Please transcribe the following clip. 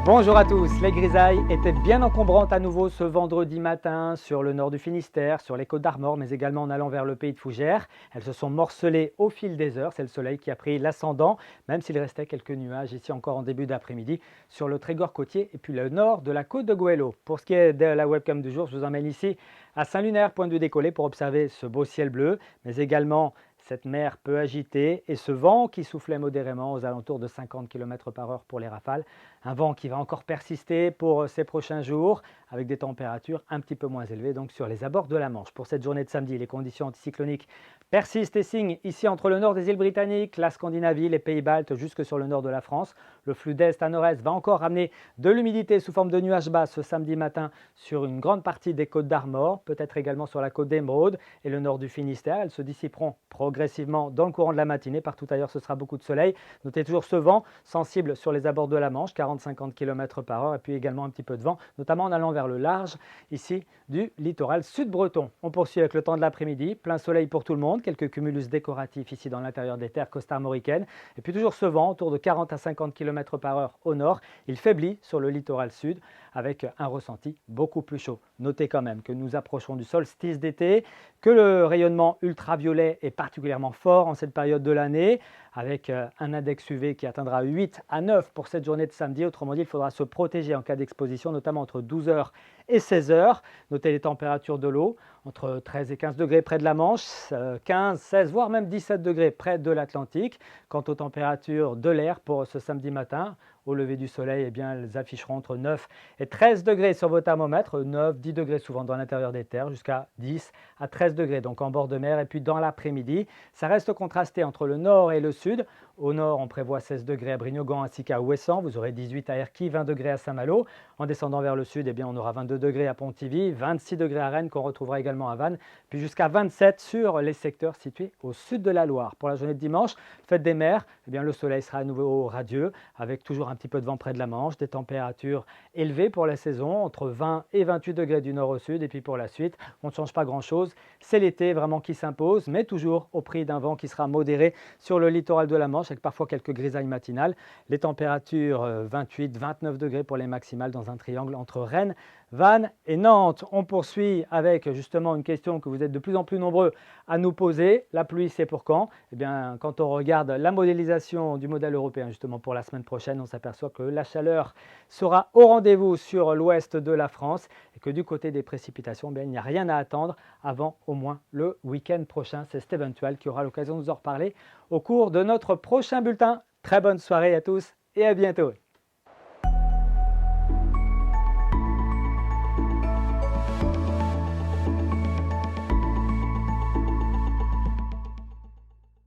Bonjour à tous, les grisailles étaient bien encombrantes à nouveau ce vendredi matin sur le nord du Finistère, sur les Côtes d'Armor, mais également en allant vers le pays de Fougères. Elles se sont morcelées au fil des heures, c'est le soleil qui a pris l'ascendant, même s'il restait quelques nuages ici encore en début d'après-midi sur le Trégor côtier et puis le nord de la côte de Goëlo. Pour ce qui est de la webcam du jour, je vous emmène ici à Saint-Lunaire, point de vue décollé, pour observer ce beau ciel bleu, mais également cette mer peu agitée et ce vent qui soufflait modérément aux alentours de 50 km/h pour les rafales. Un vent qui va encore persister pour ces prochains jours avec des températures un petit peu moins élevées donc sur les abords de la Manche. Pour cette journée de samedi, les conditions anticycloniques persistent et signent ici entre le nord des îles Britanniques, la Scandinavie, les Pays-Baltes jusque sur le nord de la France. Le flux d'est à nord-est va encore ramener de l'humidité sous forme de nuages bas ce samedi matin sur une grande partie des côtes d'Armor, peut-être également sur la côte d'Émeraude et le nord du Finistère. Elles se dissiperont progressivement dans le courant de la matinée. Partout ailleurs, ce sera beaucoup de soleil. Notez toujours ce vent sensible sur les abords de la Manche, 40-50 km/h, et puis également un petit peu de vent, notamment en allant vers le large, ici, du littoral sud-breton. On poursuit avec le temps de l'après-midi, plein soleil pour tout le monde, quelques cumulus décoratifs ici dans l'intérieur des terres costarmoricaines, et puis toujours ce vent autour de 40 à 50 km/h au nord. Il faiblit sur le littoral sud, avec un ressenti beaucoup plus chaud. Notez quand même que nous approchons du solstice d'été, que le rayonnement ultraviolet est particulièrement fort en cette période de l'année, avec un index UV qui atteindra 8 à 9 pour cette journée de samedi. Autrement dit, il faudra se protéger en cas d'exposition, notamment entre 12h et 16h. Notez les températures de l'eau, entre 13 et 15 degrés près de la Manche, 15, 16, voire même 17 degrés près de l'Atlantique. Quant aux températures de l'air pour ce samedi matin, au lever du soleil, eh bien, elles afficheront entre 9 et 13 degrés sur vos thermomètres, 9, 10 degrés souvent dans l'intérieur des terres, jusqu'à 10 à 13 degrés, donc en bord de mer. Et puis dans l'après-midi, ça reste contrasté entre le nord et le sud. Au nord, on prévoit 16 degrés à Brignogan ainsi qu'à Ouessant. Vous aurez 18 à Erquy, 20 degrés à Saint-Malo. En descendant vers le sud, eh bien, on aura 22 degrés à Pontivy, 26 degrés à Rennes qu'on retrouvera également à Vannes, puis jusqu'à 27 sur les secteurs situés au sud de la Loire. Pour la journée de dimanche, fête des mers, eh bien, le soleil sera à nouveau radieux avec toujours un petit peu de vent près de la Manche, des températures élevées pour la saison, entre 20 et 28 degrés du nord au sud. Et puis pour la suite, on ne change pas grand-chose. C'est l'été vraiment qui s'impose, mais toujours au prix d'un vent qui sera modéré sur le littoral de la Manche, avec parfois quelques grisailles matinales. Les températures 28-29 degrés pour les maximales dans un triangle entre Rennes, Vannes et Nantes. On poursuit avec justement une question que vous êtes de plus en plus nombreux à nous poser. La pluie, c'est pour quand? Eh bien, quand on regarde la modélisation du modèle européen justement pour la semaine prochaine, on s'aperçoit que la chaleur sera au rendez-vous sur l'ouest de la France et que du côté des précipitations, il n'y a rien à attendre avant au moins le week-end prochain. C'est Steven Tual qui aura l'occasion de nous en reparler au cours de notre prochain bulletin. Très bonne soirée à tous et à bientôt.